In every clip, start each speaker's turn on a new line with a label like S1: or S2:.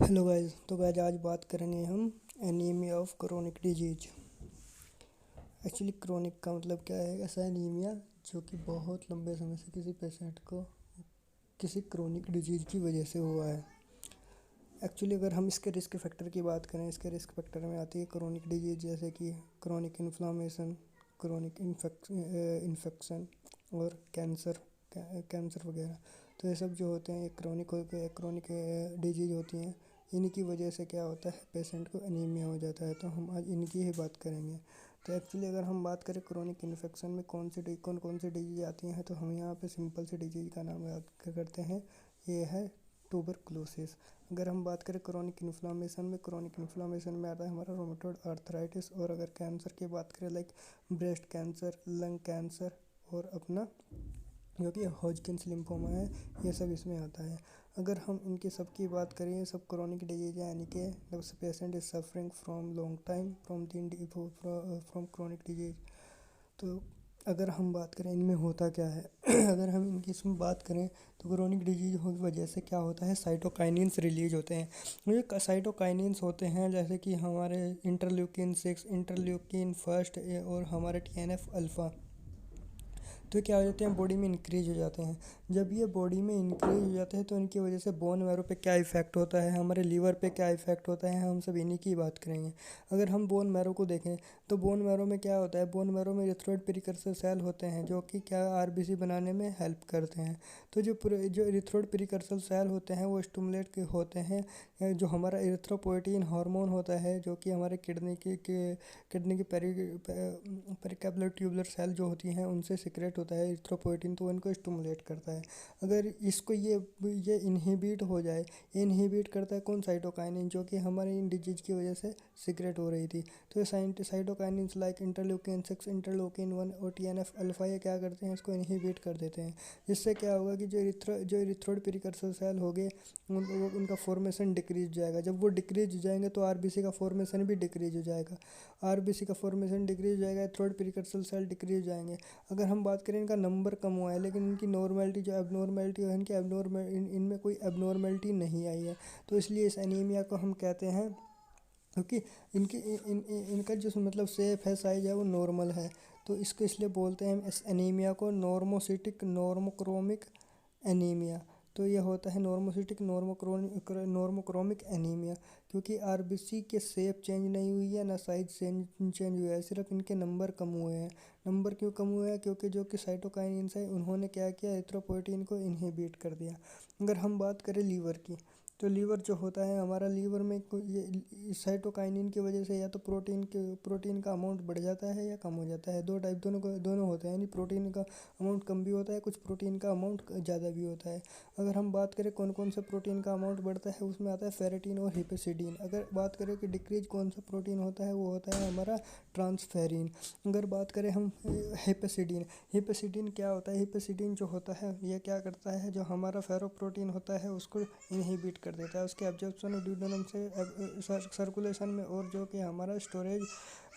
S1: Hello guys. तो guys आज बात करेंगे हम anaemia of chronic disease. Actually chronic का मतलब क्या है? ऐसा एनीमिया जो कि बहुत लंबे समय से किसी पेशेंट को किसी क्रोनिक डिजीज की वजह से हुआ है। एक्चुअली अगर हम इसके रिस्क फैक्टर की बात करें, इसके रिस्क फैक्टर में आती है क्रोनिक डिजीज जैसे कि क्रोनिक इन्फ्लामेशन, क्रोनिक इन्फेक्शन और कैंसर वगैरह। तो ये सब जो होते हैं ये क्रोनिक डिजीज होती हैं। इनकी वजह से क्या होता है, पेशेंट को एनीमिया हो जाता है। तो हम आज इनकी ही बात करेंगे। तो एक्चुअली अगर हम बात करें क्रोनिक इन्फेक्शन में कौन कौन सी डिजीज आती हैं, तो हम यहाँ पे सिंपल सी डिजीज का नाम याद करते हैं। ये है ट्यूबरकुलोसिस। अगर हम बात करें क्रोनिक इन्फ्लामेशन में आता है हमारा रोमेटॉइड आर्थराइटिस। और अगर कैंसर की बात करें like breast cancer, lung cancer और अपना जो कि हॉजकिंस लिम्फोमा है, ये सब इसमें आता है। अगर हम इनकी सब की बात करें, ये सब क्रोनिक डिजीज है, यानी कि the patient is suffering from long time from chronic disease. तो अगर हम बात करें इनमें होता क्या है अगर हम इनकी इसमें बात करें तो क्रोनिक डिजीज की वजह से क्या होता है, साइटोकाइनिन्स रिलीज होते हैं। ये साइटोकाइनिन्स होते हैं जैसे कि हमारे इंटरल्यूकिन 6, इंटरल्यूकिन फर्स्ट और हमारे TNF अल्फ़ा। तो क्या हो जाते हैं, बॉडी में इंक्रीज हो जाते हैं। जब ये बॉडी में इंक्रीज हो जाते हैं तो इनकी वजह से बोन मैरो पे क्या इफ़ेक्ट होता है, हमारे लीवर पे क्या इफ़ेक्ट होता है, हम सब इन्हीं की बात करेंगे। अगर हम बोन मैरो को देखें तो बोन मैरो में क्या होता है, बोन मैरो में इरिथ्रोइड प्रीकर्सर सेल होते हैं जो कि क्या RBC बनाने में हेल्प करते हैं। तो जो इरिथ्रोइड प्रीकर्सर सेल होते हैं वो स्टिमुलेट होते हैं जो हमारा इरिथ्रोपोइटीन हार्मोन होता है, जो कि हमारे किडनी की पेरिकैपिलर ट्यूबुलर सेल जो होती हैं उनसे सिक्रेट होता है इरिथ्रोपोइटीन, तो इनको स्टिमुलेट करता है। अगर इसको ये इनहिबिट हो जाए, इनहिबिट करता है कौन, साइटोकाइनिन, जो कि हमारे इन डिजीज की वजह से सिक्रेट हो रही थी। तो साइटोकाइनिन लाइक इंटरल्यूकिन 6, इंटरल्यूकिन 1 और TNF अल्फा ये क्या करते हैं, इसको इनहिबिट कर देते हैं। जिससे क्या होगा कि जो इरिथ्रोइड प्रीकर्सर सेल हो गए उनका फॉर्मेशन डिक्रीज हो जाएगा। जब वो डिक्रीज हो जाएंगे तो RBC का फॉर्मेशन भी डिक्रीज हो जाएगा। RBC का फॉर्मेशन डिक्रीज हो जाएगा, थ्रोड प्रीकर्सर सेल डिक्रीज हो जाएंगे। अगर हम बात करें इनका नंबर कम हुआ है, लेकिन इनकी नॉर्मेलिटी जो एबनॉर्मेलिटी है, इनकी इनमें कोई एबनॉर्मेलिटी नहीं आई है। तो इसलिए इस एनीमिया को हम कहते हैं, क्योंकि इनकी इनका जो मतलब शेप है, साइज है, वो नॉर्मल है। तो इसको इसलिए बोलते हैं हम इस एनीमिया को नॉर्मोसिटिक नॉर्मोक्रोमिक एनीमिया। तो ये होता है नॉर्मोसिटिक नॉर्मोक्रोमिक एनीमिया, क्योंकि RBC के शेप चेंज नहीं हुई है, ना साइज चेंज हुआ है, सिर्फ इनके नंबर कम हुए हैं। नंबर क्यों कम हुआ है, क्योंकि जो कि साइटोकाइनिन्स है उन्होंने क्या किया, एरिथ्रोपोइटीन को इनहिबिट कर दिया। अगर हम बात करें लीवर की, तो लीवर जो होता है हमारा, लीवर में ये साइटोकाइनिन की वजह से या तो प्रोटीन का अमाउंट बढ़ जाता है या कम हो जाता है। दो टाइप दोनों होते हैं, यानी प्रोटीन का अमाउंट कम भी होता है, कुछ प्रोटीन का अमाउंट ज़्यादा भी होता है। अगर हम बात करें कौन कौन सा प्रोटीन का अमाउंट बढ़ता है, उसमें आता है फेरेटिन और हिपेसिडीन। अगर बात करें कि डिक्रीज कौन सा प्रोटीन होता है, वो होता है हमारा ट्रांसफेरिन। अगर बात करें हम हिपेसिडीन क्या होता है, हिपेसिडीन जो होता है ये क्या करता है, जो हमारा फेरोप्रोटीन होता है उसको इनहिबिट कर देता है, उसके एब्जॉर्प्शन और ड्यूडेनम से सर्कुलेशन में, और जो कि हमारा स्टोरेज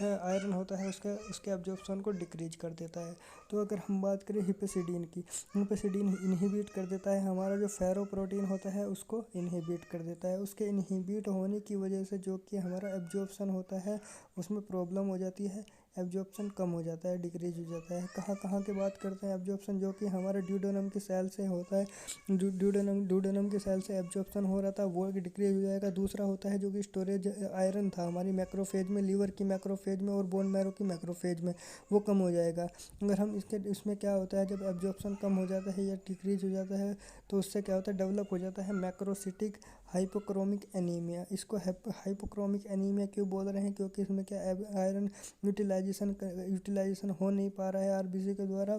S1: आयरन होता है उसके एब्जॉर्प्शन को डिक्रीज कर देता है। तो अगर हम बात करें हिपेसिडीन की, हिपेसिडीन इनहिबिट कर देता है हमारा जो फेरोप्रोटीन होता है उसको इनहिबिट कर देता है। उसके इनहिबिट होने की वजह से जो कि हमारा एब्जॉर्प्शन होता है उसमें प्रॉब्लम हो जाती है, एब्जॉर्प्शन कम हो जाता है, डिक्रीज हो जाता है। कहाँ कहाँ की बात करते हैं एब्जॉर्प्शन, जो कि हमारे ड्यूडेनम की सेल से होता है। ड्यूडेनम की सेल से एब्जॉर्प्शन हो रहा था, वो डिक्रीज हो जाएगा। दूसरा होता है जो कि स्टोरेज आयरन था हमारी मैक्रोफेज में, लीवर की मैक्रोफेज में और बोन मैरो की मैक्रोफेज में, वो कम हो जाएगा। अगर हम इसमें क्या होता है, जब एब्जॉर्प्शन कम हो जाता है या डिक्रीज हो जाता है तो उससे क्या होता है, डेवलप हो जाता है मैक्रोसिटिक हाइपोक्रोमिक एनीमिया। इसको हाइपोक्रोमिक एनीमिया क्यों बोल रहे हैं, क्योंकि इसमें क्या आयरन यूटिलाइजेशन हो नहीं पा रहा है RBC के द्वारा,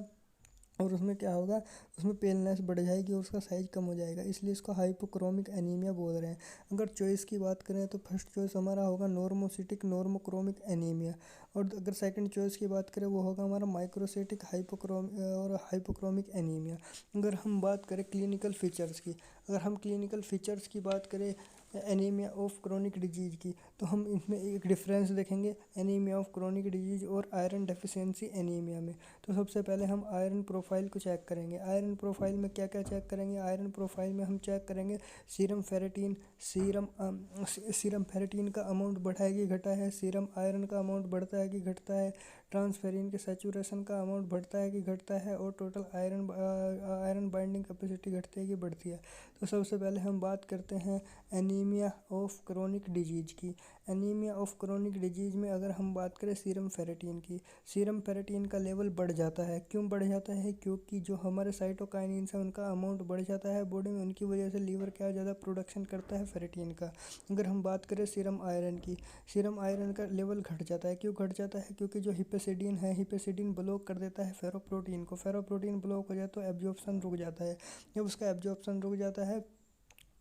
S1: और उसमें क्या होगा, उसमें पेलनेस बढ़ जाएगी और उसका साइज कम हो जाएगा, इसलिए इसको हाइपोक्रोमिक एनीमिया बोल रहे हैं। अगर चॉइस की बात करें तो फर्स्ट चॉइस हमारा होगा नॉर्मोसिटिक नॉर्मोक्रोमिक एनीमिया, और अगर सेकंड चॉइस की बात करें वो होगा हमारा माइक्रोसिटिक हाइपोक्रोमिक एनीमिया। अगर हम बात करें क्लिनिकल फीचर्स की, अगर हम क्लिनिकल फीचर्स की बात करें एनीमिया ऑफ क्रोनिक डिजीज की, तो हम इसमें एक डिफरेंस देखेंगे एनीमिया ऑफ क्रोनिक डिजीज और आयरन डेफिशिएंसी एनीमिया में। तो सबसे पहले हम आयरन प्रोफाइल को चेक करेंगे। आयरन प्रोफाइल में क्या क्या चेक करेंगे? आयरन प्रोफाइल में हम चेक करेंगे सीरम फेरेटिन। सीरम फेरेटिन का अमाउंट बढ़ा है कि घटा है, सीरम आयरन का अमाउंट बढ़ता है कि घटता है, ट्रांसफेरिन के सैचुरेशन का अमाउंट बढ़ता है कि घटता है, और टोटल आयरन बाइंडिंग कैपेसिटी घटती है कि बढ़ती है। तो सबसे पहले हम बात करते हैं एनीमिया ऑफ क्रोनिक डिजीज की। एनीमिया ऑफ क्रोनिक डिजीज में अगर हम बात करें सीरम फेरेटिन की, सीरम फेरेटिन का लेवल बढ़ जाता है। क्यों बढ़ जाता है? क्योंकि जो हमारे साइटोकाइनिन्स है उनका अमाउंट बढ़ जाता है बॉडी में, उनकी वजह से लीवर क्या ज़्यादा प्रोडक्शन करता है फेरेटिन का। अगर हम बात करें सीरम आयरन की, सीरम आयरन का लेवल घट जाता है। क्यों घट जाता है? क्योंकि जो हिपेसिडिन है, हिपेसिडिन ब्लॉक कर देता है फेरोप्रोटीन को। फेरोप्रोटीन ब्लॉक हो जाए तो एब्जॉर्प्शन रुक जाता है। जब उसका एब्जॉर्प्शन रुक जाता है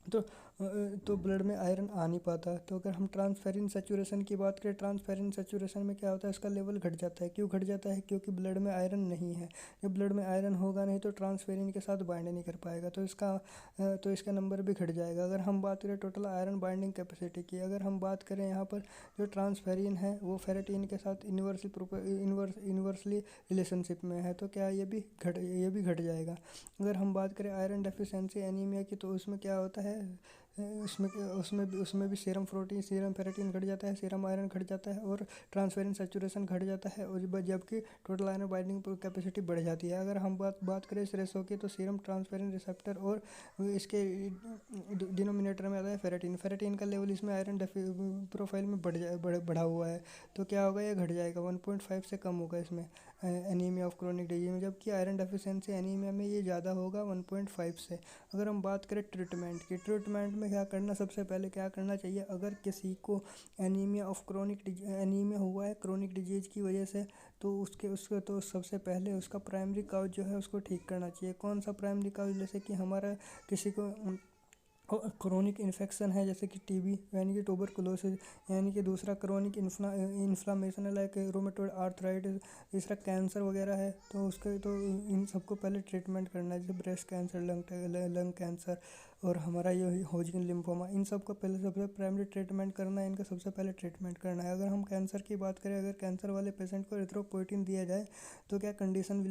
S1: तो ब्लड में आयरन आ नहीं पाता। तो अगर हम ट्रांसफेरिन सैचुरेशन की बात करें, ट्रांसफेरिन सैचुरेशन में क्या होता है? उसका लेवल घट जाता है। क्यों घट जाता है? क्योंकि ब्लड में आयरन नहीं है। जब ब्लड में आयरन होगा नहीं तो ट्रांसफेरिन के साथ बाइंड नहीं कर पाएगा, तो इसका नंबर भी घट जाएगा। अगर हम बात करें टोटल आयरन बाइंडिंग कैपेसिटी की, अगर हम बात करें यहाँ पर जो ट्रांसफेरिन है वो फेरेटिन के साथ इन्वर्सली रिलेशनशिप में है, तो क्या ये भी घट जाएगा। अगर हम बात करें आयरन डेफिशिएंसी एनीमिया की, तो उसमें क्या होता है? उसमें भी सीरम फेरेटिन घट जाता है, सीरम आयरन घट जाता है, और ट्रांसफेरिन सैचुरेशन घट जाता है, और जबकि टोटल आयरन बाइंडिंग कैपेसिटी बढ़ जाती है। अगर हम बात करें इस रेशो की, तो सीरम ट्रांसफेरिन रिसेप्टर और इसके डिनोमिनेटर में आता है फेरेटिन। फेरेटिन का लेवल इसमें आयरन प्रोफाइल में बढ़ा हुआ है, तो क्या होगा? ये घट जाएगा, 1.5 से कम होगा इसमें एनीमिया ऑफ क्रोनिक डिजीज में, जबकि आयरन डेफिशिएंसी एनीमिया में ये ज़्यादा होगा 1.5 से। अगर हम बात करें ट्रीटमेंट की, ट्रीटमेंट में क्या करना, सबसे पहले क्या करना चाहिए? अगर किसी को एनीमिया हुआ है क्रोनिक डिजीज की वजह से, तो उसके तो सबसे पहले उसका प्राइमरी काउज जो है उसको ठीक करना चाहिए। कौन सा प्राइमरी काउज? जैसे कि हमारा किसी को क्रोनिक इन्फेक्शन है, जैसे कि टीबी यानी कि ट्यूबरकुलोसिस, यानी कि दूसरा क्रोनिक इन्फ्लामेशन है लाइक रोमेटॉइड आर्थराइटिस, तीसरा कैंसर वगैरह है, तो इन सबको पहले ट्रीटमेंट करना है। जैसे ब्रेस्ट कैंसर, लंग कैंसर, और हमारा ये होजकिन लिम्फोमा, इन सब को पहले सबसे प्राइमरी ट्रीटमेंट करना है। इनका सबसे पहले ट्रीटमेंट करना है। अगर हम कैंसर की बात करें, अगर कैंसर वाले पेशेंट को एरिथ्रोपोइटिन दिया जाए तो क्या कंडीशन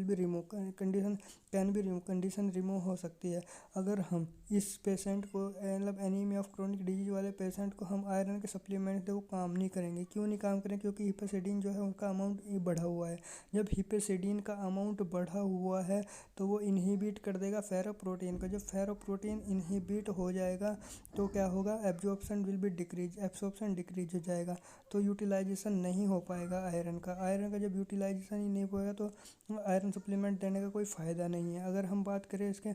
S1: रिमूव हो सकती है। अगर हम इस पेशेंट को मतलब एनीमिया ऑफ क्रोनिक डिजीज वाले पेशेंट को हम आयरन के सप्लीमेंट दे, वो काम नहीं करेंगे। क्यों नहीं काम करेंगे? क्योंकि हिपेसिडिन जो है उनका अमाउंट बढ़ा हुआ है। जब हिपेसिडिन का अमाउंट बढ़ा हुआ है तो वो इनहिबिट कर देगा फेरोप्रोटीन को। जब फेरोप्रोटीन इनहिबिट हो जाएगा तो क्या होगा? एब्जॉर्प्शन डिक्रीज हो जाएगा, तो यूटिलाइजेशन नहीं हो पाएगा आयरन का जब यूटिलाइजेशन ही नहीं होएगा तो आयरन सप्लीमेंट देने का कोई फ़ायदा नहीं है। अगर हम बात करें इसके